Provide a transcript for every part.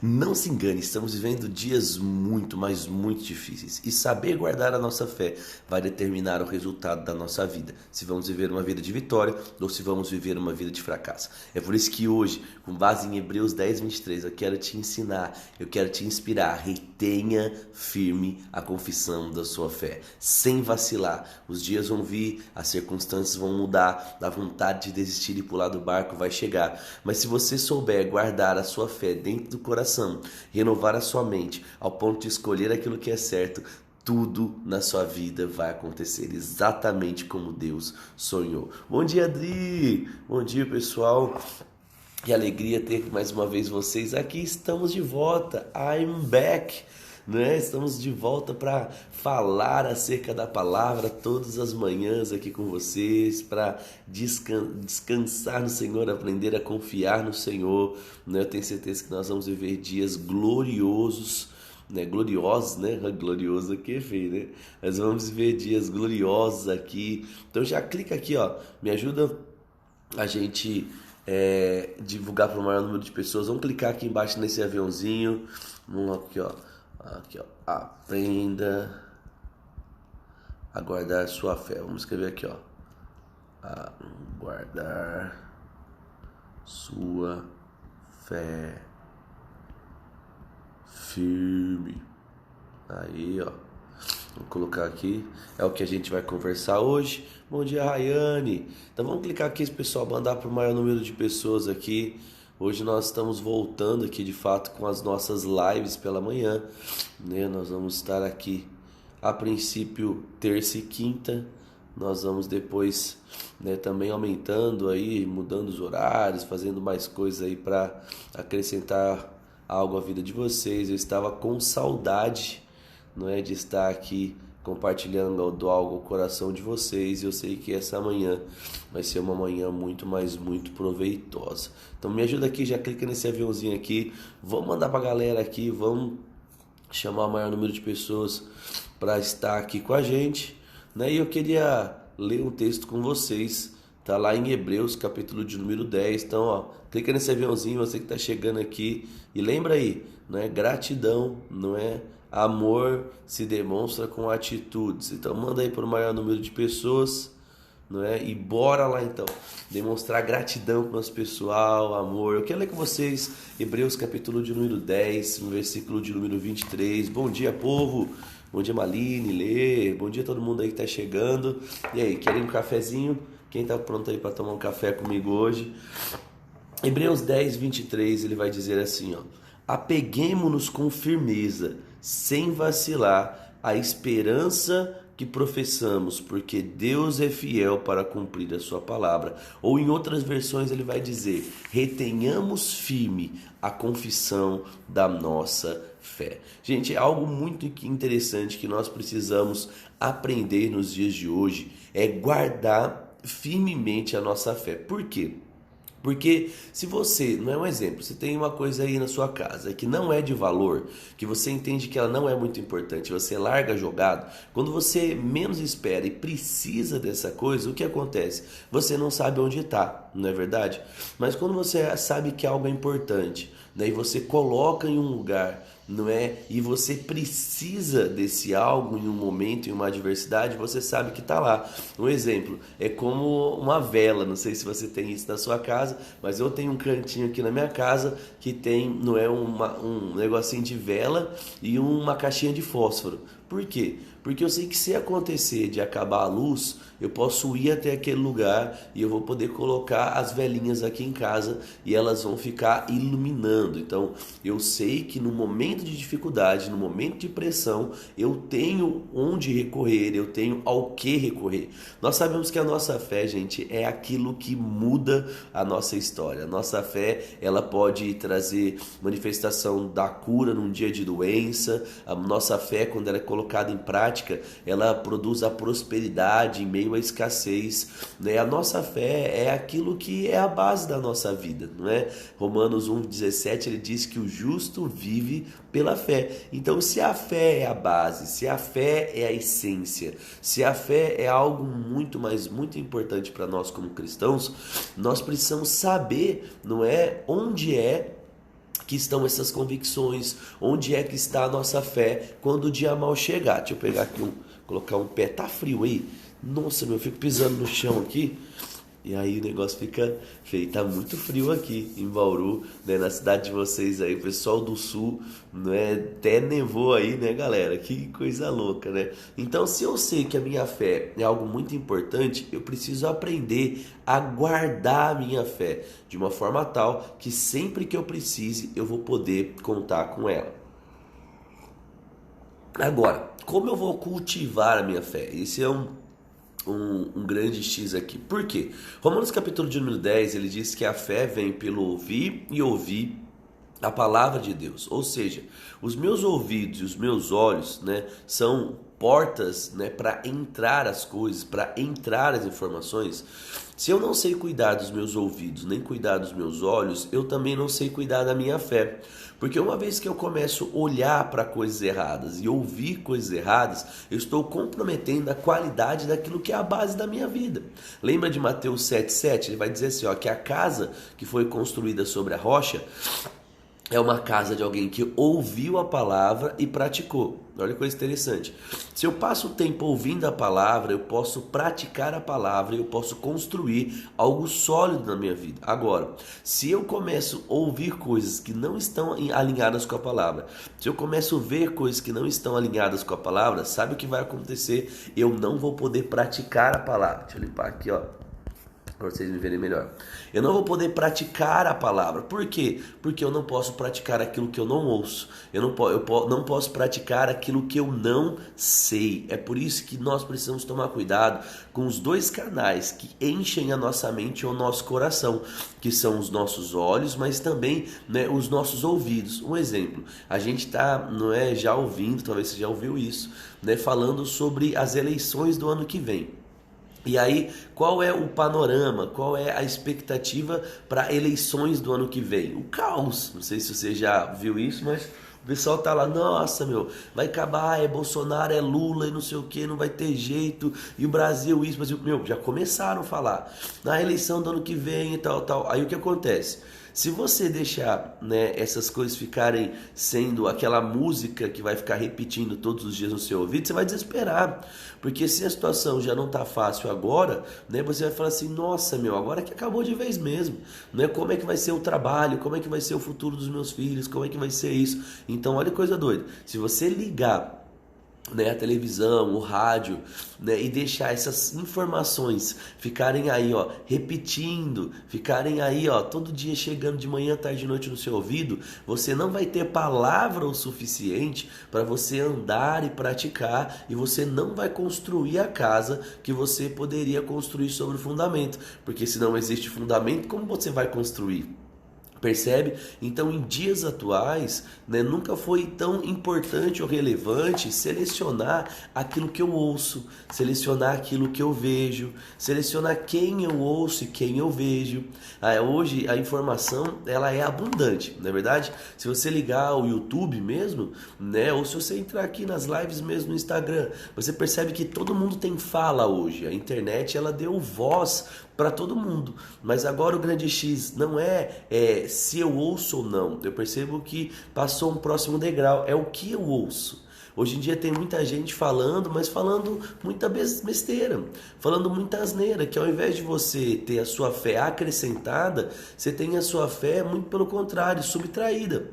Não se engane, estamos vivendo dias muito, mas muito difíceis. E saber guardar a nossa fé vai determinar o resultado da nossa vida. Se vamos viver uma vida de vitória ou se vamos viver uma vida de fracasso. É por isso que hoje, com base em Hebreus 10, 23, eu quero te ensinar, eu quero te inspirar. Retenha firme a confissão da sua fé, sem vacilar. Os dias vão vir, as circunstâncias vão mudar, a vontade de desistir e pular do barco vai chegar. Mas se você souber guardar a sua fé dentro do coração, renovar a sua mente ao ponto de escolher aquilo que é certo, tudo na sua vida vai acontecer exatamente como Deus sonhou. Bom dia, Adri! Bom dia, pessoal! Que alegria ter mais uma vez vocês aqui. Estamos de volta. I'm back. Né? Estamos de volta para falar acerca da palavra todas as manhãs aqui com vocês, para descansar no Senhor, aprender a confiar no Senhor. Né? Eu tenho certeza que nós vamos viver dias gloriosos, né? Gloriosos, né? Glorioso aqui é feio, né? Mas vamos viver dias gloriosos aqui. Então já clica aqui, ó, me ajuda a gente divulgar para o maior número de pessoas. Vamos clicar aqui embaixo nesse aviãozinho. Vamos aqui, ó. Aqui, ó. Aprenda a guardar sua fé. Vamos escrever aqui, ó. A guardar sua fé firme. Aí, ó. Vou colocar aqui. É o que a gente vai conversar hoje. Bom dia, Rayane. Então vamos clicar aqui, pessoal, mandar para o maior número de pessoas aqui. Hoje nós estamos voltando aqui de fato com as nossas lives pela manhã, né? Nós vamos estar aqui a princípio terça e quinta, nós vamos depois, né, também aumentando aí, mudando os horários, fazendo mais coisas aí para acrescentar algo à vida de vocês. Eu estava com saudade, não é, de estar aqui compartilhando algo ao coração de vocês. Eu sei que essa manhã vai ser uma manhã muito, mas muito proveitosa. Então me ajuda aqui, já clica nesse aviãozinho aqui, vamos mandar pra galera aqui, vamos chamar o maior número de pessoas para estar aqui com a gente, né? E eu queria ler um texto com vocês, tá lá em Hebreus, capítulo de número 10. Então, ó, clica nesse aviãozinho, você que tá chegando aqui, e lembra aí, né? Gratidão, não é? Amor se demonstra com atitudes. Então manda aí para o maior número de pessoas, não é? E bora lá então demonstrar gratidão para o nosso pessoal, amor. Eu quero ler com vocês Hebreus capítulo de número 10, no versículo de número 23. Bom dia, povo. Bom dia, Maline, Lê. Bom dia a todo mundo aí que tá chegando. E aí, querem um cafezinho? Quem tá pronto aí para tomar um café comigo hoje? Hebreus 10, 23, ele vai dizer assim, ó: apeguemo-nos com firmeza, sem vacilar, a esperança que professamos, porque Deus é fiel para cumprir a sua palavra. Ou em outras versões ele vai dizer: retenhamos firme a confissão da nossa fé. Gente, é algo muito interessante que nós precisamos aprender nos dias de hoje, é guardar firmemente a nossa fé. Por quê? Porque se você, não é um exemplo, você tem uma coisa aí na sua casa que não é de valor, que você entende que ela não é muito importante, você larga jogado, quando você menos espera e precisa dessa coisa, o que acontece? Você não sabe onde está, não é verdade? Mas quando você sabe que algo é importante, né, e você coloca em um lugar, não é? E você precisa desse algo em um momento, em uma adversidade, você sabe que está lá. Um exemplo, é como uma vela, não sei se você tem isso na sua casa, mas eu tenho um cantinho aqui na minha casa que tem, não é, um negocinho de vela e uma caixinha de fósforo. Por quê? Porque eu sei que se acontecer de acabar a luz, eu posso ir até aquele lugar e eu vou poder colocar as velinhas aqui em casa e elas vão ficar iluminando. Então, eu sei que no momento de dificuldade, no momento de pressão, eu tenho onde recorrer, eu tenho ao que recorrer. Nós sabemos que a nossa fé, gente, é aquilo que muda a nossa história. A nossa fé, ela pode trazer manifestação da cura num dia de doença. A nossa fé, quando ela é colocada em prática, ela produz a prosperidade em meio à escassez, né? A nossa fé é aquilo que é a base da nossa vida, não é? Romanos 1,17, ele diz que o justo vive pela fé. Então, se a fé é a base, se a fé é a essência, se a fé é algo muito, mas muito importante para nós como cristãos, nós precisamos saber, não é, onde é que estão essas convicções, onde é que está a nossa fé quando o dia mal chegar. Deixa eu pegar aqui colocar um pé, tá frio aí? Nossa, meu, eu fico pisando no chão aqui, e aí o negócio fica feio. Tá muito frio aqui em Bauru, né, na cidade de vocês aí, o pessoal do sul, né, até nevou aí, né, galera? Que coisa louca, né? Então, se eu sei que a minha fé é algo muito importante, eu preciso aprender a guardar a minha fé de uma forma tal que sempre que eu precise, eu vou poder contar com ela. Agora, como eu vou cultivar a minha fé? Esse é um grande X aqui. Por quê? Romanos capítulo de número 10, ele diz que a fé vem pelo ouvir e ouvir a palavra de Deus. Ou seja, os meus ouvidos e os meus olhos, né, são portas, né, para entrar as coisas, para entrar as informações. Se eu não sei cuidar dos meus ouvidos, nem cuidar dos meus olhos, eu também não sei cuidar da minha fé. Porque uma vez que eu começo a olhar para coisas erradas e ouvir coisas erradas, eu estou comprometendo a qualidade daquilo que é a base da minha vida. Lembra de Mateus 7,7? Ele vai dizer assim, ó, que a casa que foi construída sobre a rocha é uma casa de alguém que ouviu a palavra e praticou. Olha que coisa interessante. Se eu passo o tempo ouvindo a palavra, eu posso praticar a palavra e eu posso construir algo sólido na minha vida. Agora, se eu começo a ouvir coisas que não estão alinhadas com a palavra, se eu começo a ver coisas que não estão alinhadas com a palavra, sabe o que vai acontecer? Eu não vou poder praticar a palavra. Deixa eu limpar aqui, ó, para vocês me verem melhor. Eu não vou poder praticar a palavra. Por quê? Porque eu não posso praticar aquilo que eu não ouço. Eu não posso praticar aquilo que eu não sei. É por isso que nós precisamos tomar cuidado com os dois canais que enchem a nossa mente e o nosso coração, que são os nossos olhos, mas também, né, os nossos ouvidos. Um exemplo, a gente está, não é, já ouvindo, talvez você já ouviu isso, né, falando sobre as eleições do ano que vem. E aí, qual é o panorama, qual é a expectativa para eleições do ano que vem? O caos, não sei se você já viu isso, mas o pessoal tá lá, nossa, meu, vai acabar, é Bolsonaro, é Lula e não sei o que, não vai ter jeito, e o Brasil isso, mas, meu, já começaram a falar, na eleição do ano que vem e tal, tal. Aí o que acontece? Se você deixar, né, essas coisas ficarem sendo aquela música que vai ficar repetindo todos os dias no seu ouvido, você vai desesperar. Porque se a situação já não está fácil agora, né, você vai falar assim, nossa, meu, agora que acabou de vez mesmo. Né? Como é que vai ser o trabalho? Como é que vai ser o futuro dos meus filhos? Como é que vai ser isso? Então, olha que coisa doida. Se você ligar, né, a televisão, o rádio, né, e deixar essas informações ficarem aí, ó, repetindo, ficarem aí, ó, todo dia chegando de manhã, tarde e noite no seu ouvido, você não vai ter palavra o suficiente para você andar e praticar, e você não vai construir a casa que você poderia construir sobre o fundamento, porque se não existe fundamento, como você vai construir? Percebe? Então, em dias atuais, né, nunca foi tão importante ou relevante selecionar aquilo que eu ouço, selecionar aquilo que eu vejo, selecionar quem eu ouço e quem eu vejo. Hoje a informação ela é abundante, não é verdade? Se você ligar o YouTube mesmo, né, ou se você entrar aqui nas lives mesmo no Instagram, você percebe que todo mundo tem fala hoje. A internet ela deu voz para todo mundo, mas agora o grande X não é se eu ouço ou não. Eu percebo que passou um próximo degrau, é o que eu ouço. Hoje em dia tem muita gente falando, mas falando muita besteira, falando muita asneira, que ao invés de você ter a sua fé acrescentada, você tem a sua fé, muito pelo contrário, subtraída.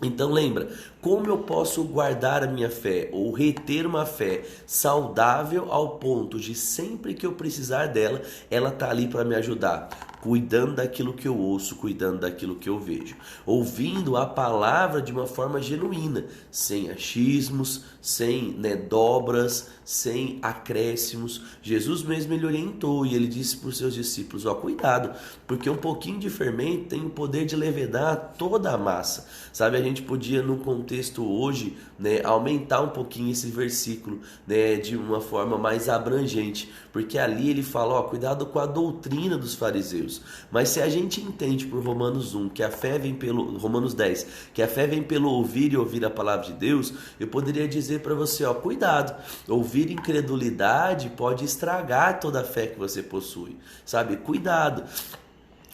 Então lembra, como eu posso guardar a minha fé ou reter uma fé saudável ao ponto de sempre que eu precisar dela, ela tá ali para me ajudar, cuidando daquilo que eu ouço, cuidando daquilo que eu vejo, ouvindo a palavra de uma forma genuína, sem achismos, sem, né, dobras, sem acréscimos. Jesus mesmo ele orientou e ele disse para os seus discípulos, ó, cuidado, porque um pouquinho de fermento tem o poder de levedar toda a massa. Sabe, a gente podia no contexto hoje, né, aumentar um pouquinho esse versículo, né, de uma forma mais abrangente, porque ali ele fala, ó, cuidado com a doutrina dos fariseus. Mas se a gente entende por Romanos 1 que a fé vem pelo Romanos 10, que a fé vem pelo ouvir e ouvir a palavra de Deus, eu poderia dizer para você, ó, cuidado, ouvir incredulidade pode estragar toda a fé que você possui, sabe? Cuidado.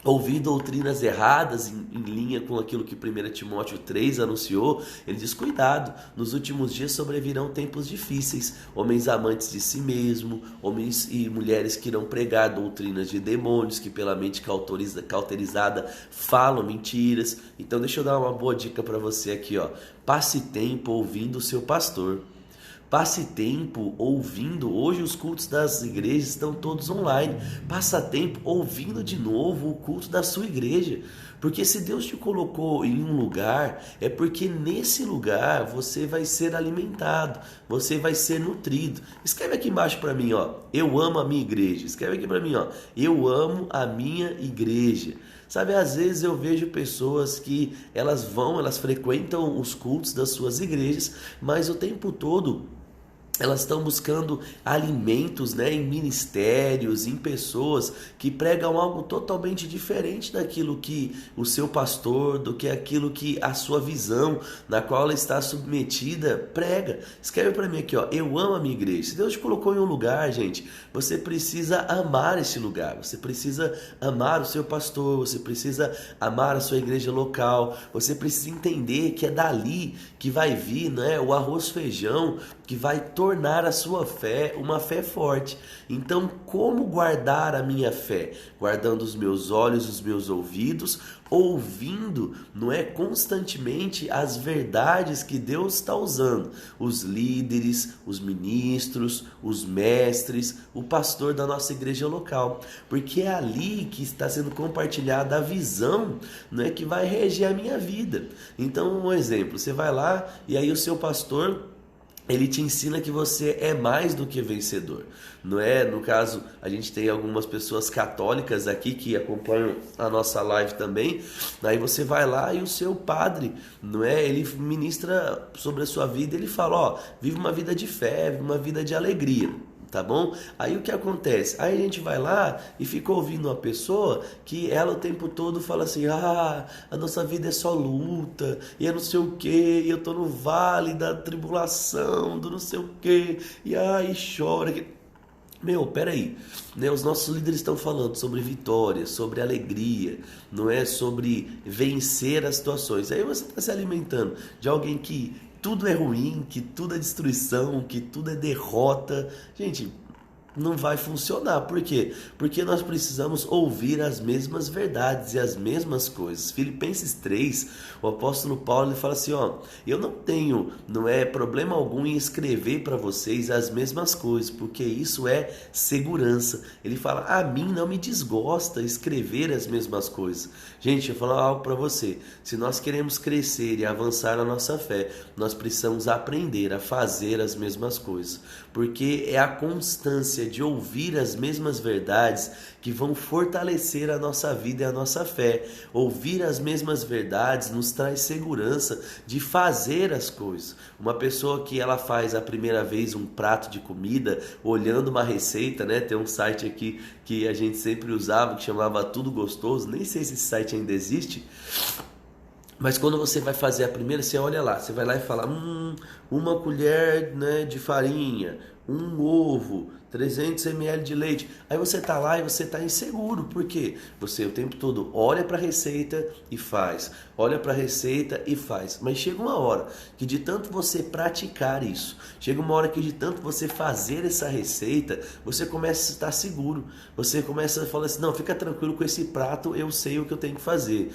ouvir doutrinas erradas em linha com aquilo que 1 Timóteo 3 anunciou, ele diz: cuidado, nos últimos dias sobrevirão tempos difíceis, homens amantes de si mesmo, homens e mulheres que irão pregar doutrinas de demônios, que pela mente cauterizada falam mentiras. Então deixa eu dar uma boa dica para você aqui, ó. Passe tempo ouvindo o seu pastor. Passe tempo ouvindo. Hoje os cultos das igrejas estão todos online. Passa tempo ouvindo de novo o culto da sua igreja. Porque se Deus te colocou em um lugar, é porque nesse lugar você vai ser alimentado, você vai ser nutrido. Escreve aqui embaixo para mim, ó. Eu amo a minha igreja. Escreve aqui para mim, ó. Eu amo a minha igreja. Sabe, às vezes eu vejo pessoas que elas frequentam os cultos das suas igrejas, mas o tempo todo elas estão buscando alimentos, né, em ministérios, em pessoas que pregam algo totalmente diferente daquilo que o seu pastor, do que aquilo que a sua visão, na qual ela está submetida, prega. Escreve para mim aqui, ó, eu amo a minha igreja. Se Deus te colocou em um lugar, gente, você precisa amar esse lugar, você precisa amar o seu pastor, você precisa amar a sua igreja local, você precisa entender que é dali que vai vir, né, o arroz feijão, que vai tornar a sua fé uma fé forte. Então, como guardar a minha fé? Guardando os meus olhos, os meus ouvidos, ouvindo, não é, constantemente as verdades que Deus está usando. Os líderes, os ministros, os mestres, o pastor da nossa igreja local. Porque é ali que está sendo compartilhada a visão, não é, que vai reger a minha vida. Então, um exemplo, você vai lá e aí o seu pastor, ele te ensina que você é mais do que vencedor, não é? No caso, a gente tem algumas pessoas católicas aqui que acompanham a nossa live também. Aí você vai lá e o seu padre, não é? Ele ministra sobre a sua vida, ele fala, ó, vive uma vida de fé, vive uma vida de alegria. Tá bom? Aí o que acontece? Aí a gente vai lá e fica ouvindo uma pessoa que ela o tempo todo fala assim, a nossa vida é só luta, e é não sei o que, e eu tô no vale da tribulação, do não sei o que, e chora. Meu, peraí, né? Os nossos líderes estão falando sobre vitória, sobre alegria, não é? Sobre vencer as situações. Aí você está se alimentando de alguém que tudo é ruim, que tudo é destruição, que tudo é derrota. Gente, não vai funcionar. Por quê? Porque nós precisamos ouvir as mesmas verdades e as mesmas coisas. Filipenses 3, o apóstolo Paulo, ele fala assim, ó, eu não tenho, não é problema algum em escrever para vocês as mesmas coisas, porque isso é segurança. Ele fala, a mim não me desgosta escrever as mesmas coisas. Gente, eu vou falar algo para você. Se nós queremos crescer e avançar na nossa fé, nós precisamos aprender a fazer as mesmas coisas, porque é a constância de ouvir as mesmas verdades que vão fortalecer a nossa vida e a nossa fé. Ouvir as mesmas verdades nos traz segurança de fazer as coisas. Uma pessoa que ela faz a primeira vez um prato de comida, olhando uma receita, né? Tem um site aqui que a gente sempre usava, que chamava Tudo Gostoso, nem sei se esse site ainda existe. Mas quando você vai fazer a primeira, você olha lá, você vai lá e fala, uma colher, né, de farinha, um ovo, 300 ml de leite. Aí você tá lá e você tá inseguro. Por quê? Você o tempo todo olha para a receita e faz. Olha para a receita e faz. Mas chega uma hora que de tanto você praticar isso, chega uma hora que de tanto você fazer essa receita, você começa a estar seguro. Você começa a falar assim, não, fica tranquilo com esse prato, eu sei o que eu tenho que fazer.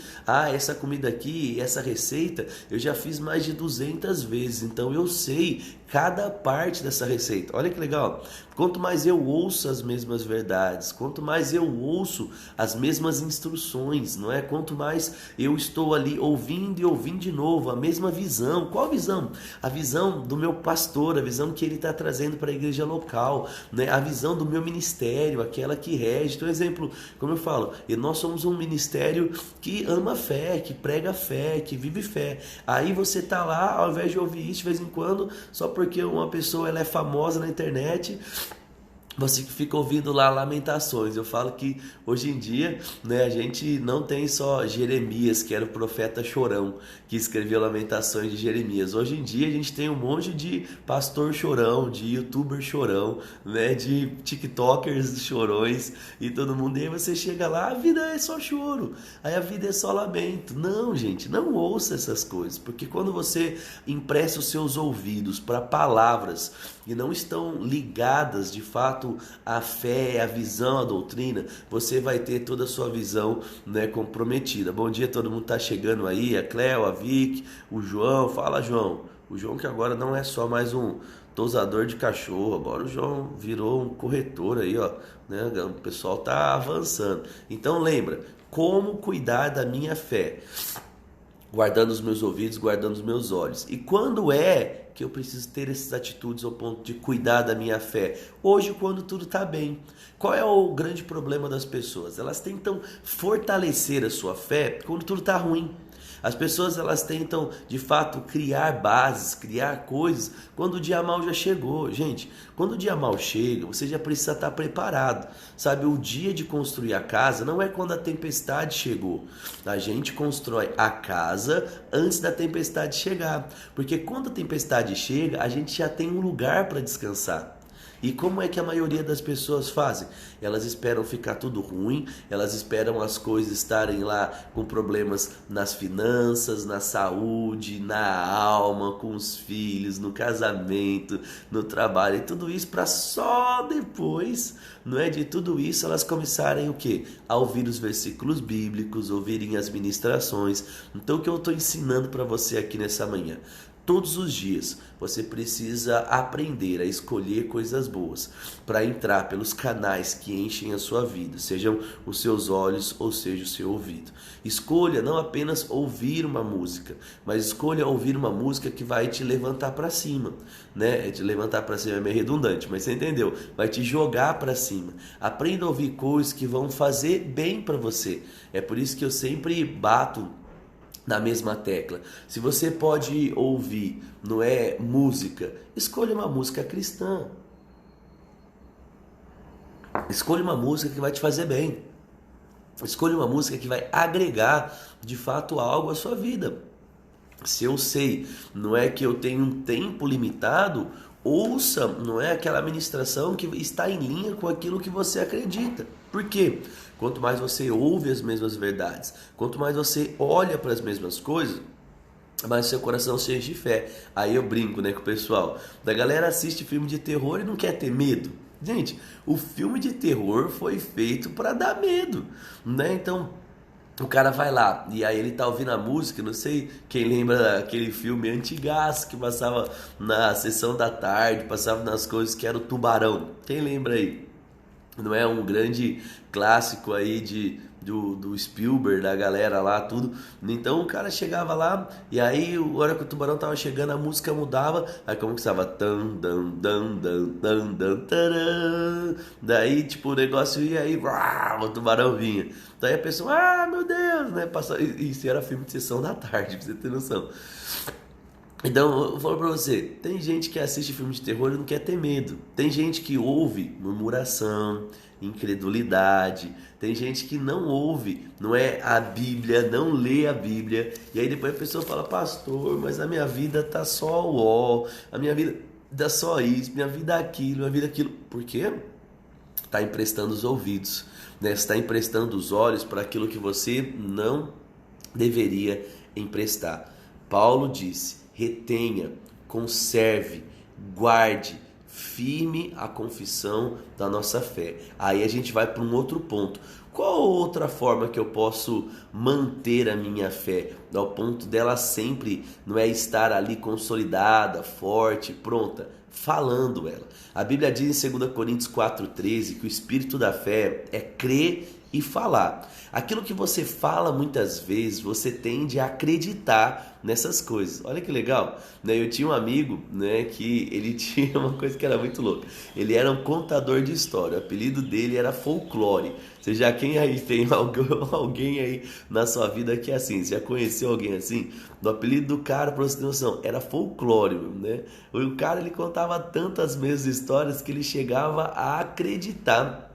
Essa comida aqui, essa receita, eu já fiz mais de 200 vezes, então eu sei cada parte dessa receita. Olha que legal. Quanto mais eu ouço as mesmas verdades, quanto mais eu ouço as mesmas instruções, não é? Quanto mais eu estou ali ouvindo e ouvindo de novo a mesma visão. Qual visão? A visão do meu pastor, a visão que ele está trazendo para a igreja local, né? A visão do meu ministério, aquela que rege. Então, exemplo, como eu falo, nós somos um ministério que ama a fé, que prega a fé, que vive fé. Aí você está lá, ao invés de ouvir isso de vez em quando, só porque uma pessoa ela é famosa na internet, Você que fica ouvindo lá Lamentações, eu falo que hoje em dia, né, a gente não tem só Jeremias, que era o profeta chorão, que escreveu Lamentações de Jeremias. Hoje em dia a gente tem um monte de pastor chorão, de youtuber chorão, né, de tiktokers chorões e todo mundo. E aí você chega lá, a vida é só choro, aí a vida é só lamento. Não, gente, não ouça essas coisas, porque quando você empresta os seus ouvidos para palavras e não estão ligadas de fato à fé, à visão, à doutrina, você vai ter toda a sua visão, né, comprometida. Bom dia, todo mundo tá chegando aí, a Cleo, a Vic, o João. Fala, João. O João que agora não é só mais um tosador de cachorro, agora o João virou um corretor aí, ó, né? O pessoal tá avançando. Então lembra, como cuidar da minha fé? Guardando os meus ouvidos, guardando os meus olhos. E quando é que eu preciso ter essas atitudes ao ponto de cuidar da minha fé? Hoje, quando tudo está bem. Qual é o grande problema das pessoas? Elas tentam fortalecer a sua fé quando tudo está ruim. As pessoas, elas tentam de fato criar bases, criar coisas quando o dia mal já chegou. Gente, quando o dia mal chega, você já precisa estar preparado. Sabe, o dia de construir a casa não é quando a tempestade chegou. A gente constrói a casa antes da tempestade chegar, porque quando a tempestade chega, a gente já tem um lugar para descansar. E como é que a maioria das pessoas fazem? Elas esperam ficar tudo ruim, elas esperam as coisas estarem lá com problemas nas finanças, na saúde, na alma, com os filhos, no casamento, no trabalho, e tudo isso para só depois, não é, de tudo isso elas começarem o quê? A ouvir os versículos bíblicos, ouvirem as ministrações. Então o que eu estou ensinando para você aqui nessa manhã? Todos os dias você precisa aprender a escolher coisas boas para entrar pelos canais que enchem a sua vida, sejam os seus olhos ou seja o seu ouvido. Escolha não apenas ouvir uma música, mas escolha ouvir uma música que vai te levantar para cima, né? Te levantar para cima é meio redundante, mas você entendeu? Vai te jogar para cima. Aprenda a ouvir coisas que vão fazer bem para você. É por isso que eu sempre bato na mesma tecla. Se você pode ouvir, não é, música, escolha uma música cristã. Escolha uma música que vai te fazer bem. Escolha uma música que vai agregar de fato algo à sua vida. Se eu sei, não é que eu tenho um tempo limitado, ouça, não é, aquela ministração que está em linha com aquilo que você acredita. Por quê? Quanto mais você ouve as mesmas verdades, quanto mais você olha para as mesmas coisas, mais seu coração se enche de fé. Aí eu brinco, né, com o pessoal. Da galera assiste filme de terror e não quer ter medo. Gente, o filme de terror foi feito para dar medo, né? Então o cara vai lá e aí ele tá ouvindo a música, não sei quem lembra daquele filme antigaço que passava na sessão da tarde, passava nas coisas, que era o Tubarão. Quem lembra aí? Não é um grande clássico aí do Spielberg, da galera lá, tudo. Então o cara chegava lá e aí, a hora que o tubarão tava chegando, a música mudava. Aí como que estava? Daí tipo o negócio ia aí, o tubarão vinha. Daí a pessoa, ah, meu Deus, né? Isso era filme de sessão da tarde, pra você ter noção. Então, eu falo pra você, tem gente que assiste filme de terror e não quer ter medo. Tem gente que ouve murmuração, incredulidade. Tem gente que não ouve, não é, a Bíblia, não lê a Bíblia. E aí depois a pessoa fala, pastor, mas a minha vida tá só ó, a minha vida dá só isso, minha vida aquilo, minha vida aquilo. Por quê? Tá emprestando os ouvidos, né? Está emprestando os olhos para aquilo que você não deveria emprestar. Paulo disse, retenha, conserve, guarde firme a confissão da nossa fé. Aí a gente vai para um outro ponto. Qual outra forma que eu posso manter a minha fé ao ponto dela sempre não é estar ali consolidada, forte, pronta? Falando ela. A Bíblia diz em 2 Coríntios 4,13 que o espírito da fé é crer e falar. Aquilo que você fala muitas vezes, você tende a acreditar nessas coisas. Olha que legal, né? Eu tinha um amigo, né, que ele tinha uma coisa que era muito louca. Ele era um contador de história. O apelido dele era Folclore. Você já, quem aí tem alguém aí na sua vida que é assim, você já conheceu conheceu alguém assim? O apelido do cara, pra você ter noção, era folclore, né? O cara, ele contava tantas mesmas histórias que ele chegava a acreditar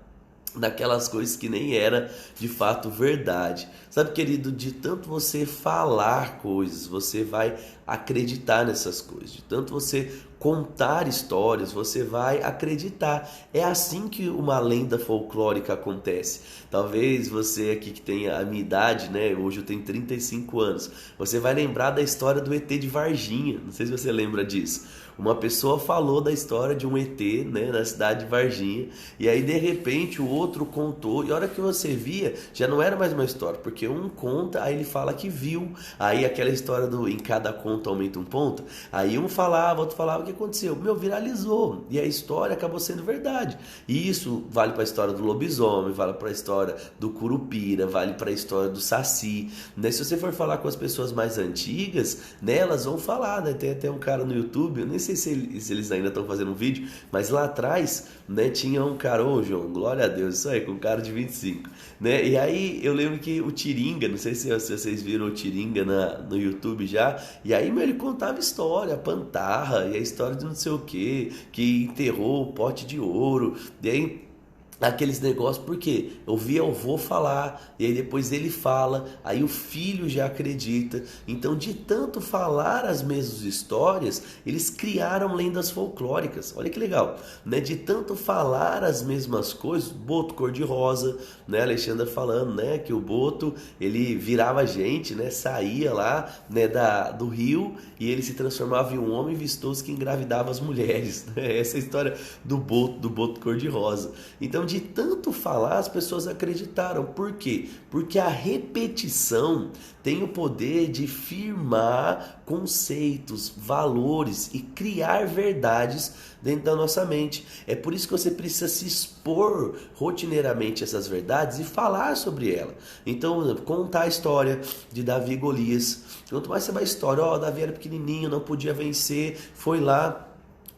naquelas coisas que nem era de fato verdade. Sabe, querido, de tanto você falar coisas, você vai acreditar nessas coisas. De tanto você contar histórias, você vai acreditar. É assim que uma lenda folclórica acontece. Talvez você aqui que tenha a minha idade, né? Hoje eu tenho 35 anos. Você vai lembrar da história do ET de Varginha. Não sei se você lembra disso. Uma pessoa falou da história de um ET, né, na cidade de Varginha, e aí de repente o outro contou, e a hora que você via, já não era mais uma história, porque um conta, aí ele fala que viu, aí aquela história do em cada conta aumenta um ponto, aí um falava, outro falava, o que aconteceu? Meu, viralizou, e a história acabou sendo verdade. E isso vale para a história do lobisomem, vale para a história do curupira, vale para a história do saci, né? Se você for falar com as pessoas mais antigas, né, elas vão falar, né? Tem até um cara no YouTube, eu nem sei se eles ainda estão fazendo um vídeo, mas lá atrás, né, tinha um cara, ô João, glória a Deus, isso aí, com um cara de 25, né, e aí eu lembro que o Tiringa, não sei se vocês viram o Tiringa no YouTube já, e aí, meu, ele contava história, a Pantarra, e a história de não sei o que enterrou o pote de ouro, e aí aqueles negócios, porque eu via o avô falar, e aí depois ele fala, aí o filho já acredita. Então, de tanto falar as mesmas histórias, eles criaram lendas folclóricas. Olha que legal, né? De tanto falar as mesmas coisas, Boto cor-de-rosa, né? Alexandra falando, né, que o Boto, ele virava gente, né, saía lá, né, do rio, e ele se transformava em um homem vistoso que engravidava as mulheres, né? Essa é a história do Boto cor-de-rosa. Então, de tanto falar, as pessoas acreditaram. Por quê? Porque a repetição tem o poder de firmar conceitos, valores e criar verdades dentro da nossa mente. É por isso que você precisa se expor rotineiramente a essas verdades e falar sobre ela. Então, contar a história de Davi e Golias. Quanto mais você vai a história, Davi era pequenininho, não podia vencer, foi lá,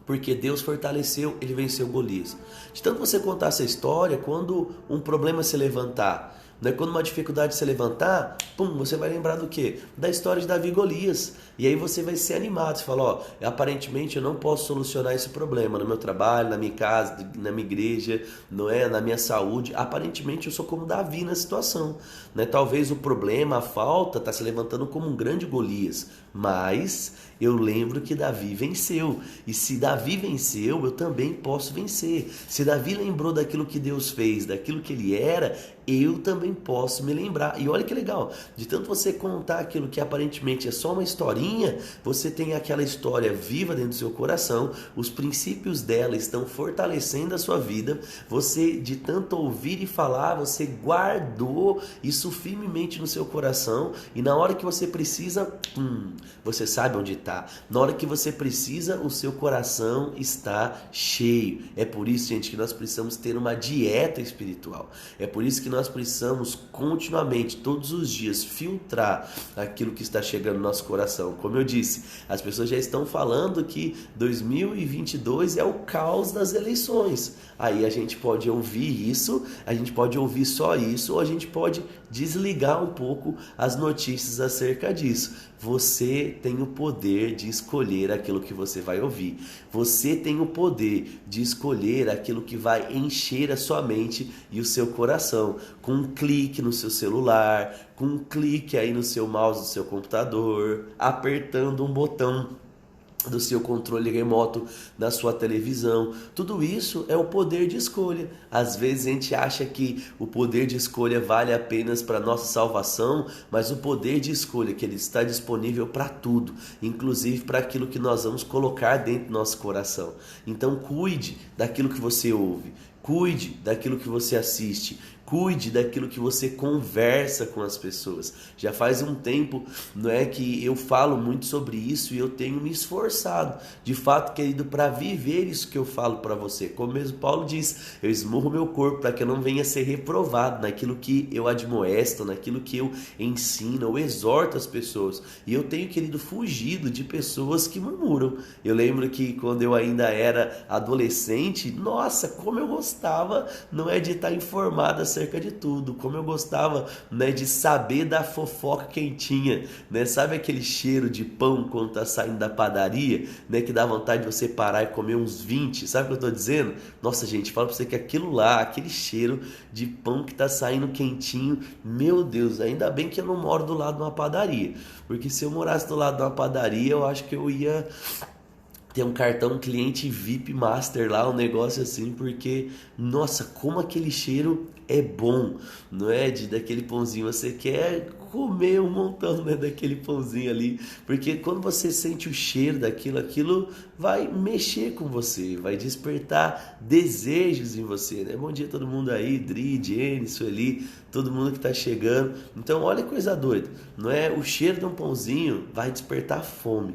porque Deus fortaleceu, ele venceu Golias. De tanto você contar essa história, quando um problema se levantar, né, quando uma dificuldade se levantar, você vai lembrar do quê? Da história de Davi e Golias. E aí você vai ser animado, você fala, aparentemente eu não posso solucionar esse problema no meu trabalho, na minha casa, na minha igreja, não é, na minha saúde. Aparentemente eu sou como Davi na situação, né? Talvez o problema, a falta, está se levantando como um grande Golias, mas eu lembro que Davi venceu. E se Davi venceu, eu também posso vencer. Se Davi lembrou daquilo que Deus fez, daquilo que ele era, eu também posso me lembrar. E olha que legal, de tanto você contar aquilo que aparentemente é só uma historinha, você tem aquela história viva dentro do seu coração, os princípios dela estão fortalecendo a sua vida, você, de tanto ouvir e falar, você guardou isso firmemente no seu coração, e na hora que você precisa, você sabe onde está. Na hora que você precisa, o seu coração está cheio. É por isso, gente, que nós precisamos ter uma dieta espiritual. É por isso que nós precisamos continuamente, todos os dias, filtrar aquilo que está chegando no nosso coração. Como eu disse, as pessoas já estão falando que 2022 é o caos das eleições. Aí a gente pode ouvir isso, a gente pode ouvir só isso, ou a gente pode desligar um pouco as notícias acerca disso. Você tem o poder de escolher aquilo que você vai ouvir. Você tem o poder de escolher aquilo que vai encher a sua mente e o seu coração. Com um clique no seu celular, com um clique aí no seu mouse do seu computador, apertando um botão do seu controle remoto na sua televisão. Tudo isso é o poder de escolha. Às vezes a gente acha que o poder de escolha vale apenas para nossa salvação, mas o poder de escolha que ele está disponível para tudo, inclusive para aquilo que nós vamos colocar dentro do nosso coração. Então cuide daquilo que você ouve, cuide daquilo que você assiste, cuide daquilo que você conversa com as pessoas. Já faz um tempo, não é, que eu falo muito sobre isso e eu tenho me esforçado, de fato, querido, para viver isso que eu falo para você. Como mesmo Paulo diz, eu esmurro meu corpo para que eu não venha a ser reprovado naquilo que eu admoesto, naquilo que eu ensino, eu exorto as pessoas. E eu tenho, querido, fugido de pessoas que murmuram. Eu lembro que quando eu ainda era adolescente, nossa, como eu gostava, não é, de estar informado acerca acerca de tudo. Como eu gostava, né, de saber da fofoca quentinha, né? Sabe aquele cheiro de pão quando tá saindo da padaria, né, que dá vontade de você parar e comer uns 20? Sabe o que eu tô dizendo? Nossa, gente, fala pra você que aquilo lá, aquele cheiro de pão que tá saindo quentinho, meu Deus, ainda bem que eu não moro do lado de uma padaria, porque se eu morasse do lado de uma padaria, eu acho que eu ia ter um cartão cliente VIP Master lá, um negócio assim, porque, nossa, como aquele cheiro é bom, não é? Daquele pãozinho, você quer comer um montão, né, daquele pãozinho ali, porque quando você sente o cheiro daquilo, aquilo vai mexer com você, vai despertar desejos em você, né? Bom dia a todo mundo aí, Dri, Jenny, Sueli, todo mundo que tá chegando. Então, olha que coisa doida, não é? O cheiro de um pãozinho vai despertar fome.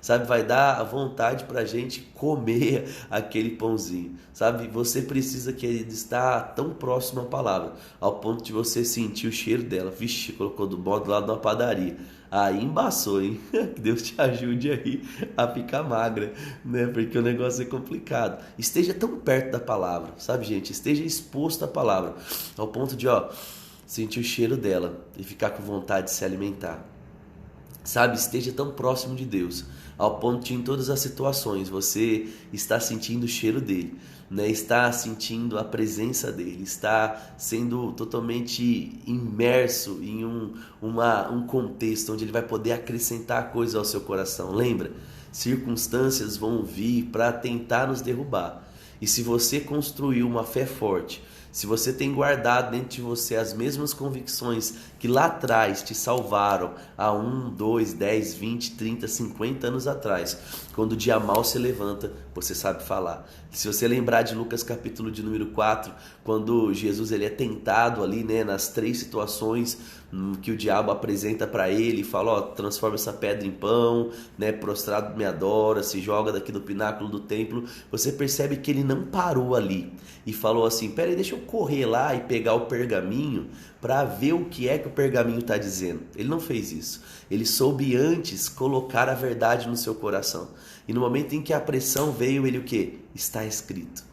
Sabe, vai dar a vontade pra gente comer aquele pãozinho, sabe? Você precisa estar tão próximo à palavra, ao ponto de você sentir o cheiro dela. Vixe, colocou do lado de uma padaria. Aí embaçou, hein? Que Deus te ajude aí a ficar magra, né? Porque o negócio é complicado. Esteja tão perto da palavra, sabe, gente? Esteja exposto à palavra, ao ponto de, sentir o cheiro dela e ficar com vontade de se alimentar. Sabe, esteja tão próximo de Deus, ao ponto de em todas as situações você está sentindo o cheiro dele, né? Está sentindo a presença dele, está sendo totalmente imerso em um contexto onde ele vai poder acrescentar coisas ao seu coração. Lembra? Circunstâncias vão vir para tentar nos derrubar. E se você construiu uma fé forte, se você tem guardado dentro de você as mesmas convicções que lá atrás te salvaram há 1, 2, 10, 20, 30, 50 anos atrás, quando o dia mal se levanta, você sabe falar. Se você lembrar de Lucas capítulo de número 4, quando Jesus ele é tentado ali, né, nas 3 situações que o diabo apresenta para ele, fala, transforma essa pedra em pão, né, prostrado me adora, se joga daqui do pináculo do templo. Você percebe que ele não parou ali e falou assim, peraí, deixa eu correr lá e pegar o pergaminho para ver o que é que o pergaminho está dizendo. Ele não fez isso. Ele soube antes colocar a verdade no seu coração. E no momento em que a pressão veio, ele o quê? Está escrito.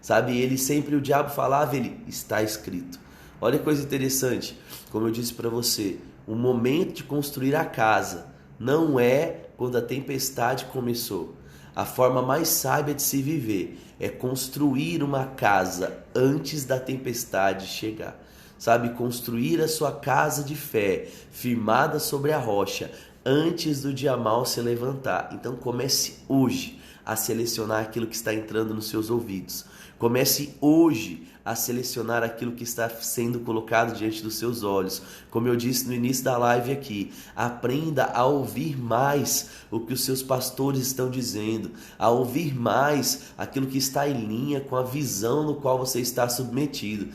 Sabe, ele sempre, o diabo falava, ele, está escrito. Olha que coisa interessante, como eu disse para você, o momento de construir a casa não é quando a tempestade começou. A forma mais sábia de se viver é construir uma casa antes da tempestade chegar. Sabe, construir a sua casa de fé, firmada sobre a rocha, antes do dia mal se levantar. Então comece hoje a selecionar aquilo que está entrando nos seus ouvidos. Comece hoje a selecionar aquilo que está sendo colocado diante dos seus olhos. Como eu disse no início da live aqui, aprenda a ouvir mais o que os seus pastores estão dizendo, a ouvir mais aquilo que está em linha com a visão no qual você está submetido.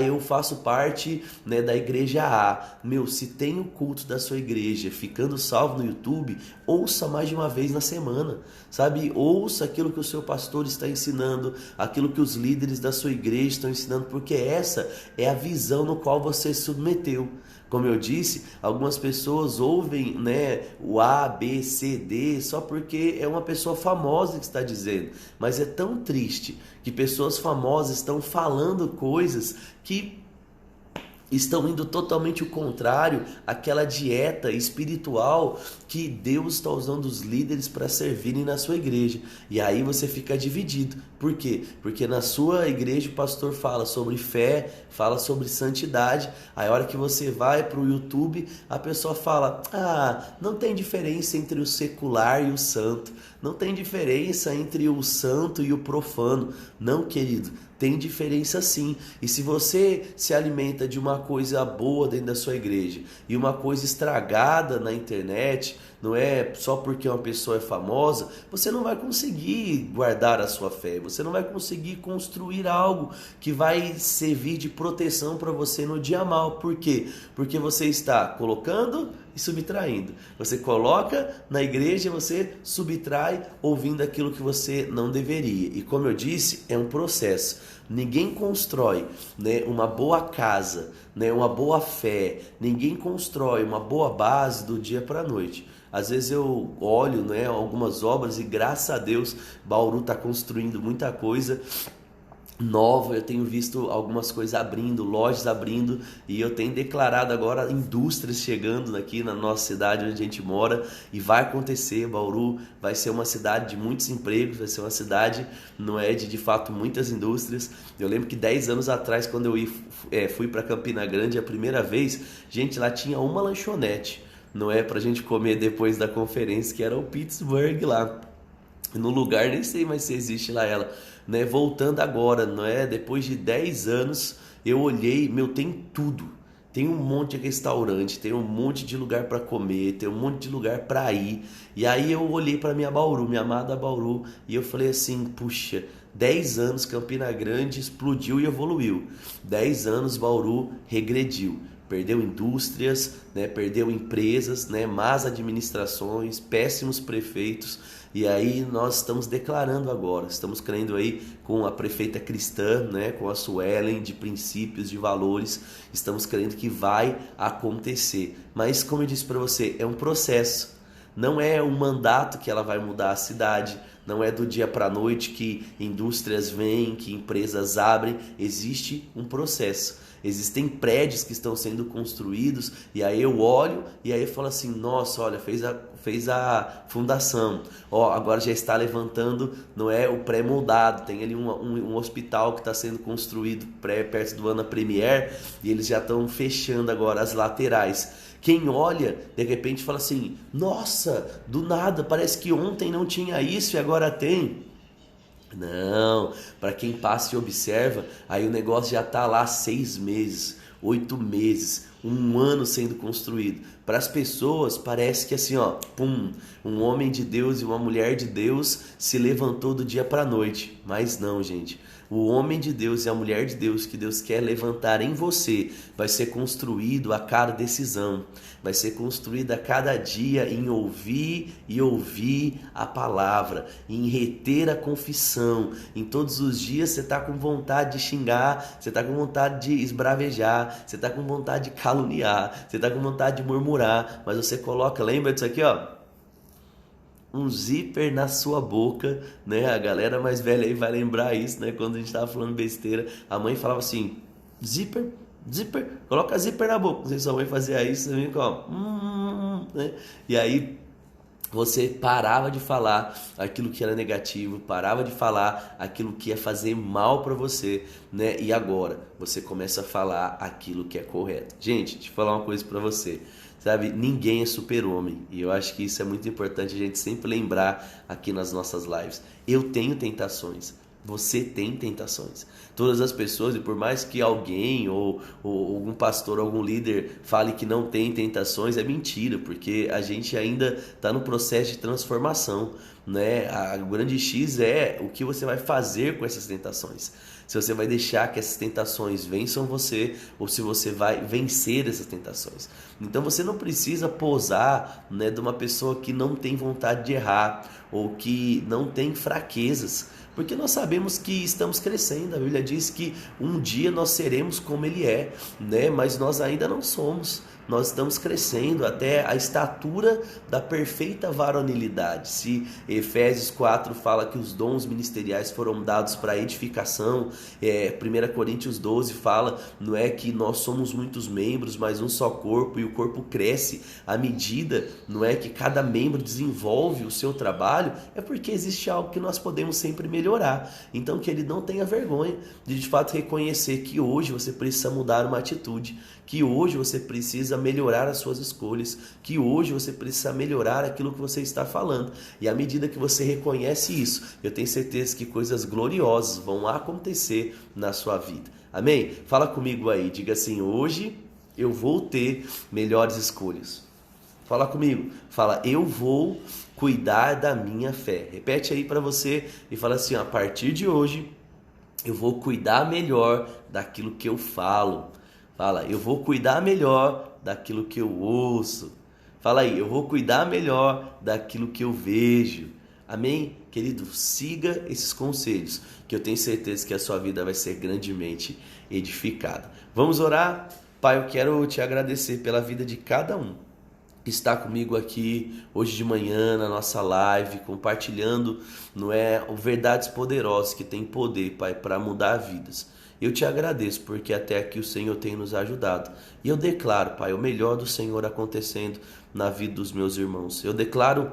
Eu faço parte, né, da igreja A. Se tem o culto da sua igreja ficando salvo no YouTube, ouça mais de uma vez na semana, sabe? Ouça aquilo que o seu pastor está ensinando, aquilo que os líderes da sua igreja estão ensinando, porque essa é a visão no qual você se submeteu. Como eu disse, algumas pessoas ouvem, né, o A, B, C, D só porque é uma pessoa famosa que está dizendo. Mas é tão triste que pessoas famosas estão falando coisas que estão indo totalmente o contrário àquela dieta espiritual que Deus está usando os líderes para servirem na sua igreja. E aí você fica dividido. Por quê? Porque na sua igreja o pastor fala sobre fé, fala sobre santidade. Aí a hora que você vai para o YouTube, a pessoa fala, não tem diferença entre o secular e o santo. Não tem diferença entre o santo e o profano. Não, querido. Tem diferença sim. E se você se alimenta de uma coisa boa dentro da sua igreja e uma coisa estragada na internet, não é só porque uma pessoa é famosa, você não vai conseguir guardar a sua fé, você não vai conseguir construir algo que vai servir de proteção para você no dia mal. Por quê? Porque você está colocando e subtraindo. Você coloca na igreja e você subtrai ouvindo aquilo que você não deveria. E como eu disse, é um processo. Ninguém constrói, né, uma boa casa, né, uma boa fé. Ninguém constrói uma boa base do dia para a noite. Às vezes eu olho, né, algumas obras e graças a Deus Bauru está construindo muita coisa nova, eu tenho visto algumas coisas abrindo, lojas abrindo, e eu tenho declarado agora indústrias chegando aqui na nossa cidade onde a gente mora, e vai acontecer. Bauru vai ser uma cidade de muitos empregos, vai ser uma cidade, não é, de fato muitas indústrias. Eu lembro que 10 anos atrás, quando eu fui para Campina Grande a primeira vez, gente, lá tinha uma lanchonete, não é, pra gente comer depois da conferência, que era o Pittsburgh lá no lugar, nem sei mais se existe lá ela, né? Voltando agora, não é? Depois de 10 anos, eu olhei, meu, tem tudo. Tem um monte de restaurante, tem um monte de lugar para comer, tem um monte de lugar para ir. E aí eu olhei para minha Bauru, minha amada Bauru, e eu falei assim, puxa, 10 anos Campina Grande explodiu e evoluiu. 10 anos Bauru regrediu. Perdeu indústrias, né, perdeu empresas, né, más administrações, péssimos prefeitos. E aí nós estamos declarando agora, estamos crendo aí com a prefeita cristã, né, com a Suelen, de princípios, de valores, estamos crendo que vai acontecer. Mas como eu disse para você, é um processo. Não é um mandato que ela vai mudar a cidade, não é do dia para a noite que indústrias vêm, que empresas abrem, existe um processo. Existem prédios que estão sendo construídos e aí eu olho e aí eu falo assim, nossa, olha, fez a fundação, ó, agora já está levantando, não é, o pré-moldado, tem ali um hospital que está sendo construído perto do Ana Premier e eles já estão fechando agora as laterais. Quem olha, de repente fala assim, nossa, do nada, parece que ontem não tinha isso e agora tem. Não, para quem passa e observa, aí o negócio já está lá 6 meses, 8 meses, um ano sendo construído. Para as pessoas parece que assim, ó, pum, um homem de Deus e uma mulher de Deus se levantou do dia para a noite. Mas não, gente. O homem de Deus e a mulher de Deus que Deus quer levantar em você vai ser construído a cada decisão, vai ser construído a cada dia em ouvir e ouvir a palavra, em reter a confissão. Em todos os dias você está com vontade de xingar, você está com vontade de esbravejar, você está com vontade de caluniar, você está com vontade de murmurar, mas você coloca, lembra disso aqui, ó? Um zíper na sua boca, né? A galera mais velha aí vai lembrar isso, né? Quando a gente tava falando besteira, a mãe falava assim, zíper, zíper, coloca zíper na boca. Não sei se sua mãe fazia isso, você fica, ó, né? E aí você parava de falar aquilo que era negativo, parava de falar aquilo que ia fazer mal para você, né? E agora você começa a falar aquilo que é correto. Gente, deixa eu falar uma coisa para você. Sabe, ninguém é super-homem e eu acho que isso é muito importante a gente sempre lembrar aqui nas nossas lives. Eu tenho tentações, você tem tentações. Todas as pessoas, e por mais que alguém ou algum pastor, algum líder fale que não tem tentações, é mentira, porque a gente ainda está no processo de transformação, né? O grande X é o que você vai fazer com essas tentações. Se você vai deixar que essas tentações vençam você ou se você vai vencer essas tentações. Então você não precisa posar, né, de uma pessoa que não tem vontade de errar ou que não tem fraquezas, porque nós sabemos que estamos crescendo. A Bíblia diz que um dia nós seremos como Ele é, né? Mas nós ainda não somos. Nós estamos crescendo até a estatura da perfeita varonilidade. Se Efésios 4 fala que os dons ministeriais foram dados para edificação, 1 Coríntios 12 fala, não é, que nós somos muitos membros, mas um só corpo, e o corpo cresce à medida, não é, que cada membro desenvolve o seu trabalho, é porque existe algo que nós podemos sempre melhorar. Então que ele não tenha vergonha de fato reconhecer que hoje você precisa mudar uma atitude, que hoje você precisa melhorar as suas escolhas, que hoje você precisa melhorar aquilo que você está falando. E à medida que você reconhece isso, eu tenho certeza que coisas gloriosas vão acontecer na sua vida. Amém? Fala comigo aí, diga assim, hoje eu vou ter melhores escolhas. Fala comigo, fala, eu vou cuidar da minha fé. Repete aí para você e fala assim, a partir de hoje eu vou cuidar melhor daquilo que eu falo. Fala, eu vou cuidar melhor daquilo que eu ouço. Fala aí, eu vou cuidar melhor daquilo que eu vejo. Amém? Querido, siga esses conselhos, que eu tenho certeza que a sua vida vai ser grandemente edificada. Vamos orar? Pai, eu quero te agradecer pela vida de cada um está comigo aqui hoje de manhã na nossa live, compartilhando, não é, verdades poderosas que têm poder, Pai, para mudar vidas. Eu te agradeço porque até aqui o Senhor tem nos ajudado. E eu declaro, Pai, o melhor do Senhor acontecendo na vida dos meus irmãos. Eu declaro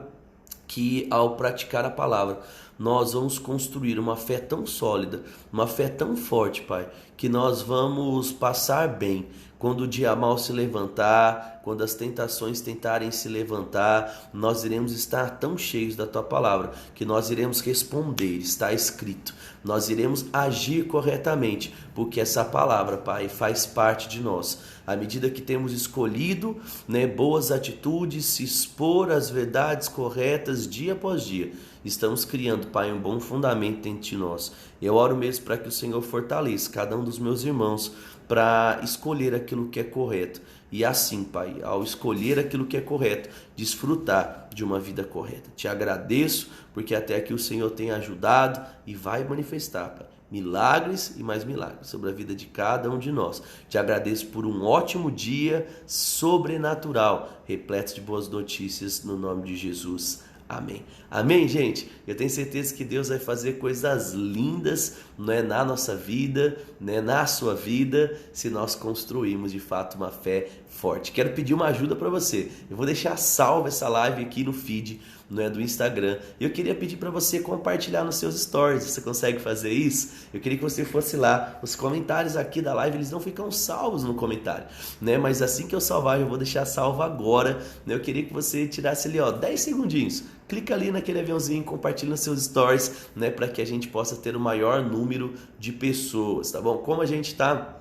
que ao praticar a palavra, nós vamos construir uma fé tão sólida, uma fé tão forte, Pai, que nós vamos passar bem quando o dia mal se levantar, quando as tentações tentarem se levantar, nós iremos estar tão cheios da Tua palavra, que nós iremos responder, está escrito, nós iremos agir corretamente, porque essa palavra, Pai, faz parte de nós. À medida que temos escolhido, né, boas atitudes, se expor às verdades corretas dia após dia, estamos criando, Pai, um bom fundamento entre nós. Eu oro mesmo para que o Senhor fortaleça cada um dos meus irmãos para escolher aquilo que é correto. E assim, Pai, ao escolher aquilo que é correto, desfrutar de uma vida correta. Te agradeço porque até aqui o Senhor tem ajudado e vai manifestar, Pai, milagres e mais milagres sobre a vida de cada um de nós. Te agradeço por um ótimo dia sobrenatural, repleto de boas notícias, no nome de Jesus. Amém. Amém, gente? Eu tenho certeza que Deus vai fazer coisas lindas, né, na nossa vida, né, na sua vida, se nós construirmos de fato uma fé forte. Quero pedir uma ajuda para você. Eu vou deixar salva essa live aqui no feed, né, do Instagram. E eu queria pedir para você compartilhar nos seus stories. Você consegue fazer isso? Eu queria que você fosse lá. Os comentários aqui da live, eles não ficam salvos no comentário, né? Mas assim que eu salvar, eu vou deixar salvo agora, né? Eu queria que você tirasse ali, 10 segundinhos. Clica ali naquele aviãozinho, compartilha nos seus stories, né, para que a gente possa ter o maior número de pessoas, tá bom? Como a gente está,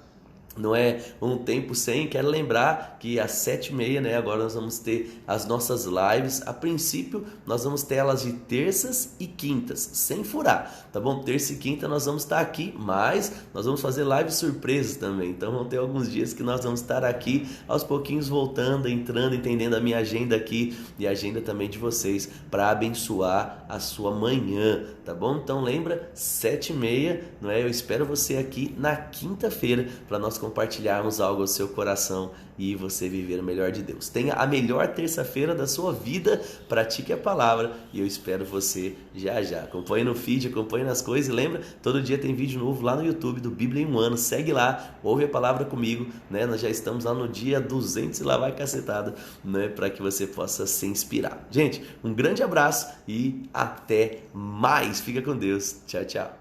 não é, um tempo sem, quero lembrar que às 7h30, né, agora nós vamos ter as nossas lives. A princípio nós vamos ter elas de terças e quintas, sem furar, tá bom? Terça e quinta nós vamos estar aqui, mas nós vamos fazer lives surpresas também, então vão ter alguns dias que nós vamos estar aqui aos pouquinhos voltando, entrando, entendendo a minha agenda aqui e a agenda também de vocês, para abençoar a sua manhã, tá bom? Então lembra, 7h30, não é? Eu espero você aqui na quinta-feira para nós compartilharmos algo ao seu coração e você viver o melhor de Deus. Tenha a melhor terça-feira da sua vida, pratique a palavra e eu espero você já já. Acompanhe no feed, acompanhe nas coisas e lembra, todo dia tem vídeo novo lá no YouTube do Bíblia em um Ano. Segue lá, ouve a palavra comigo, né? Nós já estamos lá no dia 200 e lá vai cacetada, né? Para que você possa se inspirar. Gente, um grande abraço e até mais. Fica com Deus. Tchau, tchau.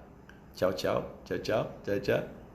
Tchau, tchau. Tchau, tchau. Tchau, tchau.